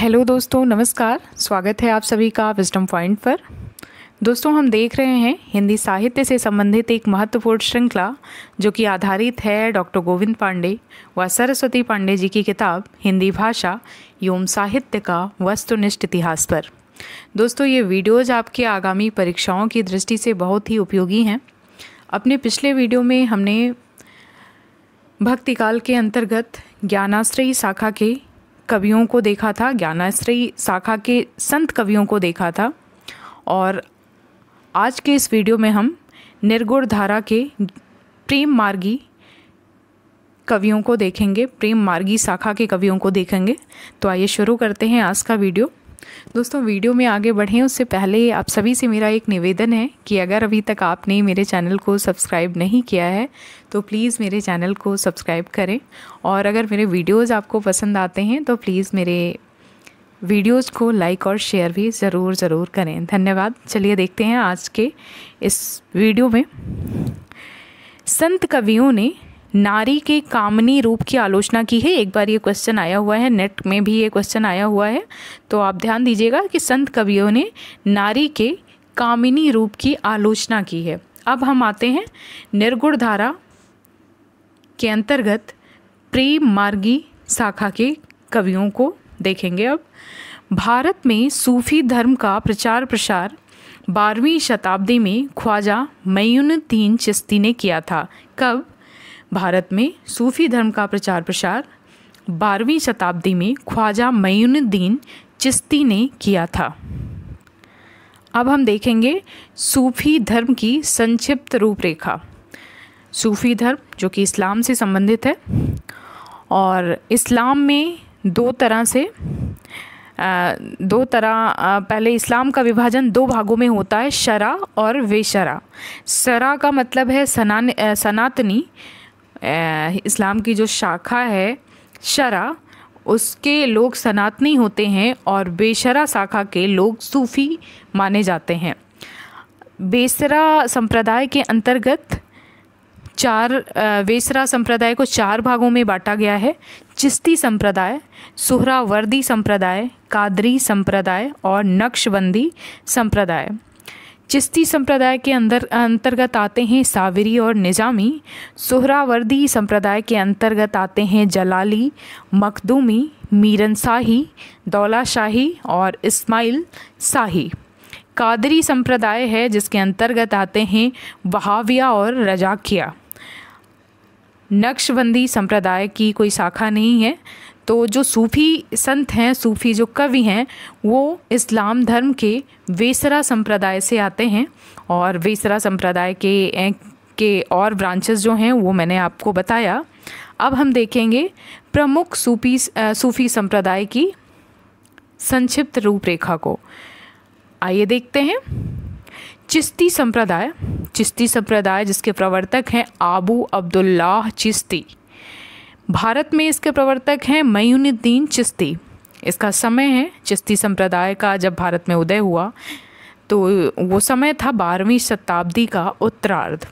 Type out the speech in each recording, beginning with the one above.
Hello दोस्तों, नमस्कार। स्वागत है आप सभी का विजडम पॉइंट पर। दोस्तों, हम देख रहे हैं हिंदी साहित्य से संबंधित एक महत्वपूर्ण श्रृंखला जो कि आधारित है डॉक्टर गोविंद पांडे व सरस्वती पांडे जी की किताब हिंदी भाषा एवं साहित्य का वस्तुनिष्ठ इतिहास पर। दोस्तों, ये वीडियोज़ आपके आगामी परीक्षाओं की दृष्टि से बहुत ही उपयोगी हैं। अपने पिछले वीडियो में हमने भक्तिकाल के अंतर्गत ज्ञानाश्रयी शाखा के कवियों को देखा था, ज्ञानाश्रयी शाखा के संत कवियों को देखा था, और आज के इस वीडियो में हम निर्गुण धारा के प्रेम मार्गी कवियों को देखेंगे, प्रेम मार्गी शाखा के कवियों को देखेंगे। तो आइए शुरू करते हैं आज का वीडियो। दोस्तों, वीडियो में आगे बढ़ें उससे पहले आप सभी से मेरा एक निवेदन है कि अगर अभी तक आपने मेरे चैनल को सब्सक्राइब नहीं किया है तो प्लीज़ मेरे चैनल को सब्सक्राइब करें, और अगर मेरे वीडियोस आपको पसंद आते हैं तो प्लीज़ मेरे वीडियोस को लाइक और शेयर भी ज़रूर करें। धन्यवाद। चलिए देखते हैं आज के इस वीडियो में। संत कवियों ने नारी के कामनी रूप की आलोचना की है। एक बार ये क्वेश्चन आया हुआ है, नेट में भी ये क्वेश्चन आया हुआ है, तो आप ध्यान दीजिएगा कि संत कवियों ने नारी के कामिनी रूप की आलोचना की है। अब हम आते हैं निर्गुण धारा के अंतर्गत प्रेम मार्गी शाखा के कवियों को देखेंगे। अब भारत में सूफी धर्म का प्रचार प्रसार 12वीं शताब्दी में ख्वाजा मईनुद्दीन चिश्ती ने किया था। कब? भारत में सूफी धर्म का प्रचार प्रसार 12वीं शताब्दी में ख्वाजा मईनुद्दीन चिश्ती ने किया था। अब हम देखेंगे सूफी धर्म की संक्षिप्त रूपरेखा। सूफी धर्म जो कि इस्लाम से संबंधित है, और इस्लाम में दो तरह पहले इस्लाम का विभाजन दो भागों में होता है, शरा और वेशरा। शरा का मतलब है सनातनी, इस्लाम की जो शाखा है शरा, उसके लोग सनातनी होते हैं, और बेशरा शाखा के लोग सूफ़ी माने जाते हैं। बेसरा संप्रदाय के अंतर्गत वेसरा संप्रदाय को 4 भागों में बांटा गया है। चिश्ती संप्रदाय, सुहरावर्दी संप्रदाय, कादरी संप्रदाय और नक्शबंदी संप्रदाय। चिश्ती संप्रदाय के अंतर्गत आते हैं साविरी और निजामी। सुहरावर्दी संप्रदाय के अंतर्गत आते हैं जलाली, मखदूमी, मीरन शाही, दौला शाही और इस्माइल शाही। कादरी संप्रदाय है जिसके अंतर्गत आते हैं वहाविया और रजाकिया। नक्शबंदी संप्रदाय की कोई शाखा नहीं है। तो जो सूफ़ी संत हैं, सूफ़ी जो कवि हैं, वो इस्लाम धर्म के वेसरा संप्रदाय से आते हैं, और वेसरा संप्रदाय के और ब्रांचेस जो हैं वो मैंने आपको बताया। अब हम देखेंगे प्रमुख सूफ़ी संप्रदाय की संक्षिप्त रूपरेखा को। आइए देखते हैं। चिश्ती संप्रदाय जिसके प्रवर्तक हैं आबू अब्दुल्लाह चिश्ती। भारत में इसके प्रवर्तक हैं मईनुद्दीन चिश्ती। इसका समय है, चिश्ती संप्रदाय का जब भारत में उदय हुआ तो वो समय था 12वीं शताब्दी का उत्तरार्ध।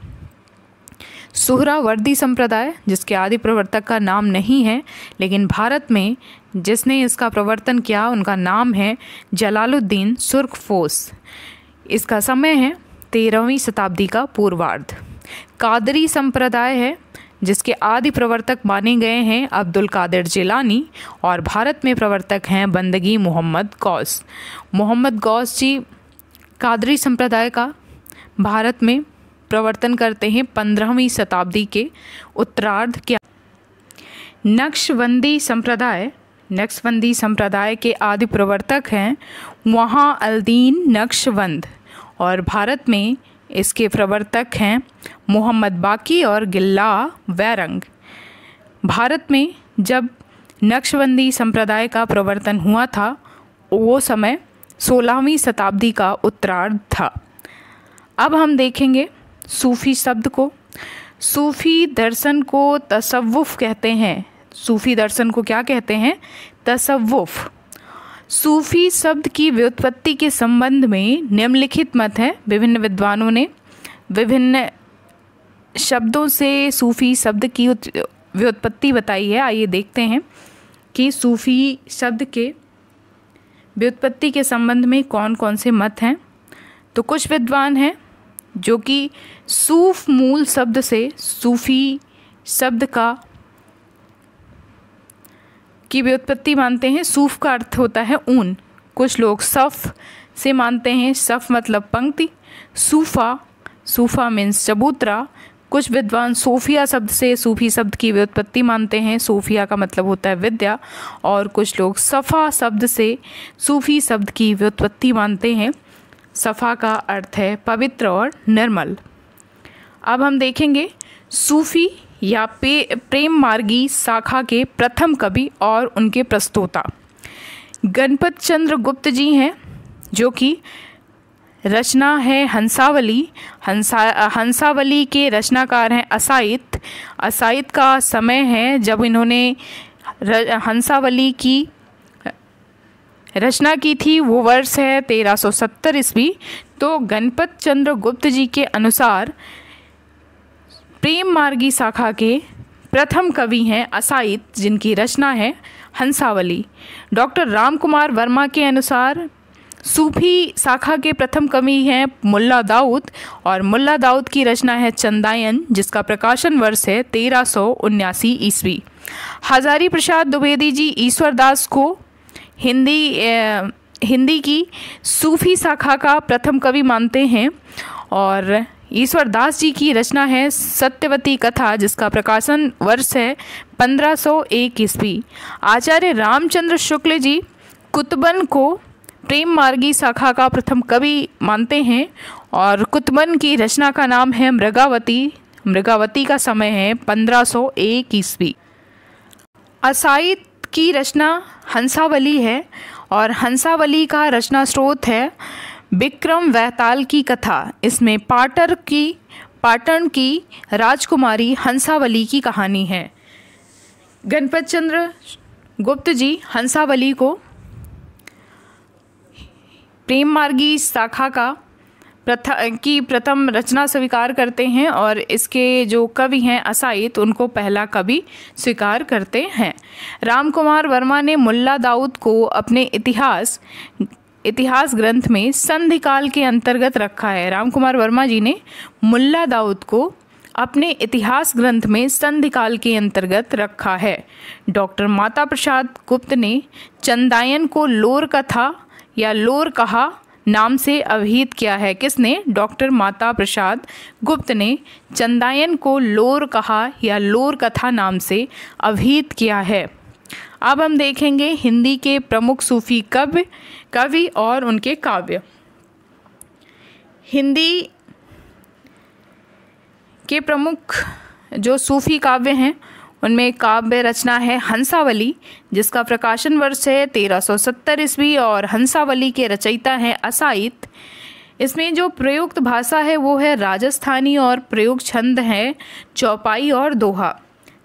सुहरावर्दी संप्रदाय जिसके आदि प्रवर्तक का नाम नहीं है, लेकिन भारत में जिसने इसका प्रवर्तन किया उनका नाम है जलालुद्दीन सुर्खपोश। इसका समय है 13वीं शताब्दी का पूर्वार्ध। कादरी संप्रदाय है जिसके आदि प्रवर्तक माने गए हैं अब्दुल कादिर जिलानी, और भारत में प्रवर्तक हैं बंदगी मोहम्मद गौस। मोहम्मद गौस जी कादरी संप्रदाय का भारत में प्रवर्तन करते हैं 15वीं शताब्दी के उत्तरार्ध के। नक्शबंदी संप्रदाय के आदि प्रवर्तक हैं वहाँ अल्दीन नक्शबंद, और भारत में इसके प्रवर्तक हैं मोहम्मद बाकी और गिल्ला वैरंग। भारत में जब नक्शबंदी संप्रदाय का प्रवर्तन हुआ था वो समय 16वीं शताब्दी का उत्तरार्ध था। अब हम देखेंगे सूफ़ी शब्द को। सूफ़ी दर्शन को तसव्वुफ़ कहते हैं। सूफ़ी दर्शन को क्या कहते हैं? तसव्वुफ़। सूफ़ी शब्द की व्युत्पत्ति के संबंध में निम्नलिखित मत है। विभिन्न विद्वानों ने विभिन्न शब्दों से सूफ़ी शब्द की व्युत्पत्ति बताई है। आइए देखते हैं कि सूफ़ी शब्द के व्युत्पत्ति के संबंध में कौन कौन से मत हैं? तो कुछ विद्वान हैं जो कि सूफ मूल शब्द से सूफी शब्द की व्युत्पत्ति मानते हैं। सूफ का अर्थ होता है ऊन। कुछ लोग सफ़ से मानते हैं, सफ़ मतलब पंक्ति। सूफा मीन्स चबूतरा। कुछ विद्वान सोफिया शब्द से सूफी शब्द की व्युत्पत्ति मानते हैं। सोफिया का मतलब होता है विद्या। और कुछ लोग सफ़ा शब्द से सूफी शब्द की व्युत्पत्ति मानते हैं। सफ़ा का अर्थ है पवित्र और निर्मल। अब हम देखेंगे सूफी या प्रेम मार्गी शाखा के प्रथम कवि और उनके प्रस्तोता गणपत चंद्र गुप्त जी हैं, जो कि रचना है हंसावली। हंसावली के रचनाकार हैं असाइत। असाइत का समय है जब इन्होंने हंसावली की रचना की थी, वो वर्ष है 1370 ईस्वी। तो गणपत चंद्र गुप्त जी के अनुसार प्रेम मार्गी शाखा के प्रथम कवि हैं असाइत, जिनकी रचना है हंसावली। डॉक्टर राम कुमार वर्मा के अनुसार सूफी शाखा के प्रथम कवि हैं मुल्ला दाऊद, और मुल्ला दाऊद की रचना है चंदायन, जिसका प्रकाशन वर्ष है 1379 ईस्वी। हजारी प्रसाद द्विवेदी जी ईश्वरदास को हिंदी की सूफी शाखा का प्रथम कवि मानते हैं, और ईश्वरदास जी की रचना है सत्यवती कथा, जिसका प्रकाशन वर्ष है 1501 ईस्वी। आचार्य रामचंद्र शुक्ल जी कुतुबन को प्रेम मार्गी शाखा का प्रथम कवि मानते हैं, और कुतुबन की रचना का नाम है मृगावती। मृगावती का समय है 1501 ईस्वी। असाइत की रचना हंसावली है, और हंसावली का रचना स्रोत है विक्रम वैताल की कथा। इसमें पाटन की राजकुमारी हंसावली की कहानी है। गणपत चंद्र गुप्त जी हंसावली को प्रेम मार्गी शाखा की प्रथम रचना स्वीकार करते हैं, और इसके जो कवि हैं असाइत, उनको पहला कवि स्वीकार करते हैं। राम कुमार वर्मा ने मुल्ला दाऊद को अपने इतिहास ग्रंथ में संधिकाल के अंतर्गत रखा है। राम कुमार वर्मा जी ने मुल्ला दाऊद को अपने इतिहास ग्रंथ में संधिकाल के अंतर्गत रखा है। डॉक्टर माता प्रसाद गुप्त ने चंदायन को लोर कथा या लोर कहा नाम से अभिहित किया है। किसने? डॉक्टर माता प्रसाद गुप्त ने चंदायन को लोर कहा या लोर कथा नाम से अभिहित किया है। अब हम देखेंगे हिंदी के प्रमुख सूफी कवि और उनके काव्य। हिंदी के प्रमुख जो सूफी काव्य हैं, उनमें काव्य रचना है हंसावली, जिसका प्रकाशन वर्ष है 1370 ईस्वी, और हंसावली के रचयिता हैं असाइत। इसमें जो प्रयुक्त भाषा है वो है राजस्थानी, और प्रयुक्त छंद है चौपाई और दोहा।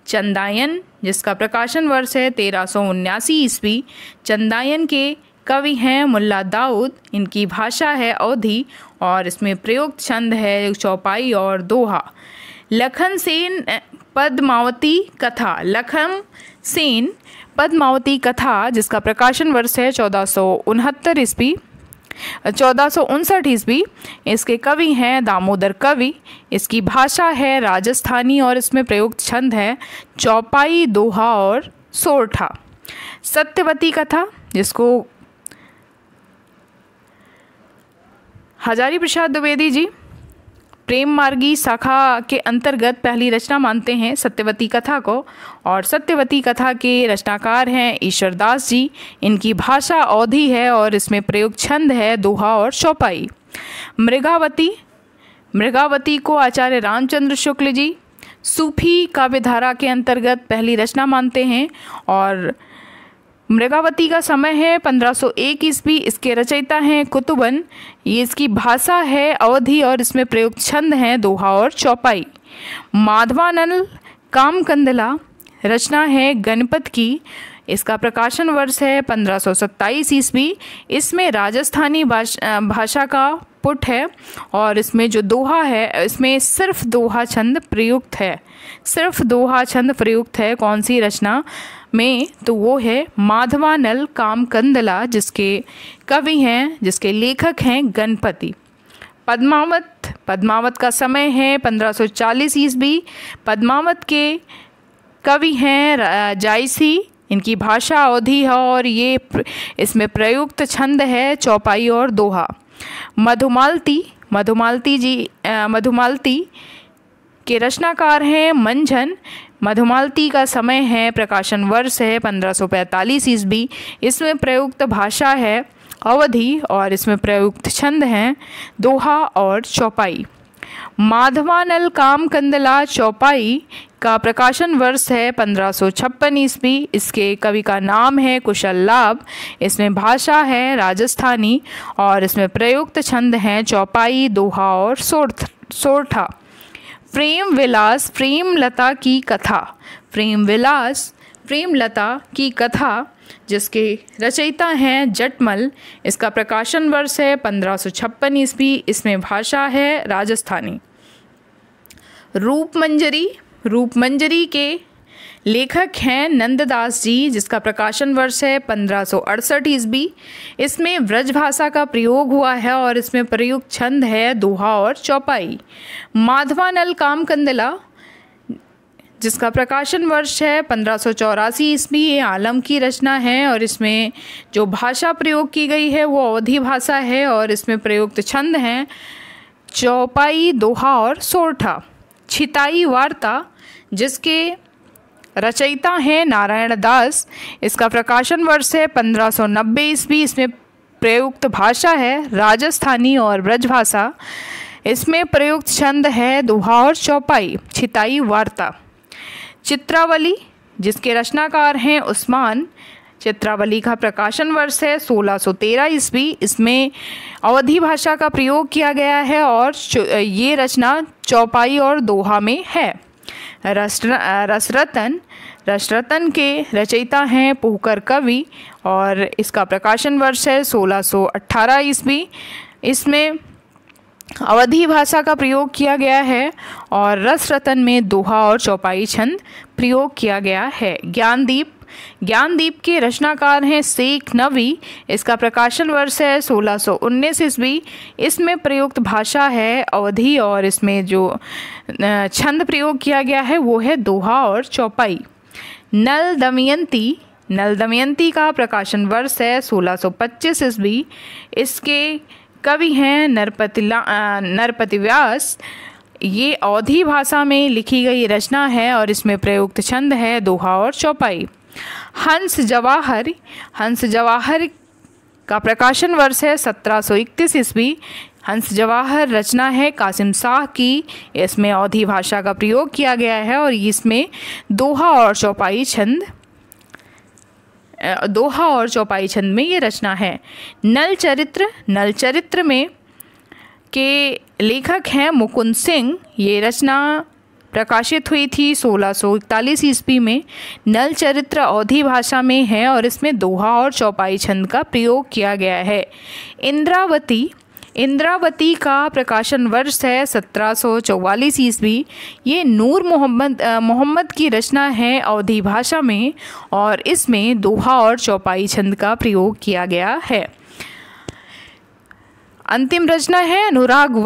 चंदायन, जिसका प्रकाशन वर्ष है 1379 ईस्वी। चंदायन के कवि हैं मुल्ला दाऊद। इनकी भाषा है अवधी, और इसमें प्रयुक्त छंद है चौपाई और दोहा। लखन सेन पद्मावती कथा। लखन सेन पद्मावती कथा, जिसका प्रकाशन वर्ष है 1469 ईस्वी। इसके कवि हैं दामोदर कवि। इसकी भाषा है राजस्थानी, और इसमें प्रयुक्त छंद है चौपाई, दोहा और सोरठा। सत्यवती कथा, जिसको हजारी प्रसाद द्विवेदी जी प्रेम मार्गी शाखा के अंतर्गत पहली रचना मानते हैं सत्यवती कथा को, और सत्यवती कथा के रचनाकार हैं ईश्वरदास जी। इनकी भाषा अवधी है, और इसमें प्रयुक्त छंद है दोहा और चौपाई। मृगावती को आचार्य रामचंद्र शुक्ल जी सूफी काव्यधारा के अंतर्गत पहली रचना मानते हैं, और मृगावती का समय है 1501 ईस्वी। इसके रचयिता हैं कुतुबन। ये इसकी भाषा है अवधी, और इसमें प्रयुक्त छंद हैं दोहा और चौपाई। माधवानल कामकंदला रचना है गणपत की। इसका प्रकाशन वर्ष है 1527 ईस्वी। इसमें राजस्थानी भाषा का पुट है, और इसमें जो दोहा है, इसमें सिर्फ दोहा छंद प्रयुक्त है। कौन सी रचना में, तो वो है माधवानल कामकंदला, जिसके कवि हैं, जिसके लेखक हैं गणपति। पद्मावत का समय है 1540 ईस्वी। पद्मावत के कवि हैं जायसी, इनकी भाषा अवधी है और ये इसमें प्रयुक्त छंद है चौपाई और दोहा। मधुमालती के रचनाकार हैं मंझन। मधुमालती का समय है, प्रकाशन वर्ष है 1545 ईस्वी। इसमें प्रयुक्त भाषा है अवधी और इसमें प्रयुक्त छंद हैं दोहा और चौपाई। माधवानल कामकंदला चौपाई का प्रकाशन वर्ष है 1556 ईस्वी। इसके कवि का नाम है कुशल लाभ। इसमें भाषा है राजस्थानी और इसमें प्रयुक्त छंद हैं चौपाई, दोहा और सोरठा। प्रेमलता की कथा जिसके रचयिता हैं जटमल। इसका प्रकाशन वर्ष है 1556 ईस्वी। इसमें भाषा है राजस्थानी। रूपमंजरी के लेखक हैं नंददास जी, जिसका प्रकाशन वर्ष है 1568 ईस्वी। इसमें ब्रजभाषा का प्रयोग हुआ है और इसमें प्रयुक्त छंद है दोहा और चौपाई। माधवानल कामकंदला, जिसका प्रकाशन वर्ष है 1584 ईस्वी, ये आलम की रचना है और इसमें जो भाषा प्रयोग की गई है वो अवधी भाषा है और इसमें प्रयुक्त छंद हैं चौपाई, दोहा और सोरठा। छिताई वार्ता, जिसके रचयिता हैं नारायण दास। इसका प्रकाशन वर्ष है 1590 ईस्वी। इसमें प्रयुक्त भाषा है राजस्थानी और ब्रजभाषा। इसमें प्रयुक्त छंद है दोहा और चौपाई। छिताई वार्ता। चित्रावली, जिसके रचनाकार हैं उस्मान। चित्रावली का प्रकाशन वर्ष है 1613 ईस्वी। इसमें अवधी भाषा का प्रयोग किया गया है और ये रचना चौपाई और दोहा में है। रसरतन के रचयिता हैं पुहकर कवि और इसका प्रकाशन वर्ष है 1618 ईस्वी। इसमें अवधी भाषा का प्रयोग किया गया है और रसरतन में दोहा और चौपाई छंद प्रयोग किया गया है। ज्ञानदीप के रचनाकार हैं शेख नवी। इसका प्रकाशन वर्ष है 1619 ईस्वी। इसमें प्रयुक्त भाषा है अवधी और इसमें जो छंद प्रयोग किया गया है वो है दोहा और चौपाई। नल दमयंती का प्रकाशन वर्ष है 1625 ईस्वी। इसके कवि हैं नरपति व्यास। ये अवधी भाषा में लिखी गई रचना है और इसमें प्रयुक्त छंद है दोहा और चौपाई। हंस जवाहर का प्रकाशन वर्ष है 1731 ईस्वी। हंस जवाहर रचना है कासिम शाह की। इसमें अवधी भाषा का प्रयोग किया गया है और इसमें दोहा और चौपाई छंद में ये रचना है। नल चरित्र में के लेखक हैं मुकुंद सिंह। ये रचना प्रकाशित हुई थी 1641 ईस्वी में। नल चरित्र अवधी भाषा में है और इसमें दोहा और चौपाई छंद का प्रयोग किया गया है। इंद्रावती का प्रकाशन वर्ष है 1744 ईस्वी। ये नूर मोहम्मद की रचना है अवधी भाषा में और इसमें दोहा और चौपाई छंद का प्रयोग किया गया है। अंतिम रचना है अनुराग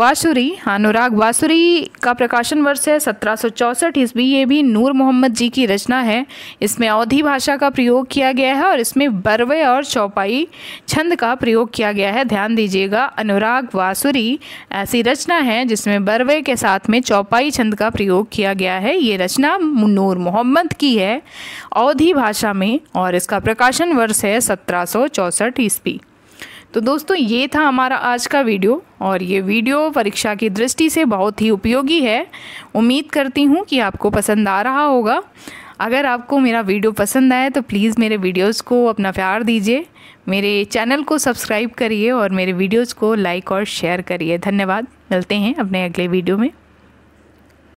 वासुरी का प्रकाशन वर्ष है 1764 ईस्वी। ये भी नूर मोहम्मद जी की रचना है। इसमें अवधी भाषा का प्रयोग किया गया है और इसमें बरवे और चौपाई छंद का प्रयोग किया गया है। ध्यान दीजिएगा, अनुराग वासुरी ऐसी रचना है जिसमें बरवे के साथ में चौपाई छंद का प्रयोग किया गया है। ये रचना नूर मोहम्मद की है अवधी भाषा में और इसका प्रकाशन वर्ष है 1764 ईस्वी। तो दोस्तों, ये था हमारा आज का वीडियो और ये वीडियो परीक्षा की दृष्टि से बहुत ही उपयोगी है। उम्मीद करती हूँ कि आपको पसंद आ रहा होगा। अगर आपको मेरा वीडियो पसंद आए तो प्लीज़ मेरे वीडियोस को अपना प्यार दीजिए, मेरे चैनल को सब्सक्राइब करिए और मेरे वीडियोस को लाइक और शेयर करिए। धन्यवाद। मिलते हैं अपने अगले वीडियो में।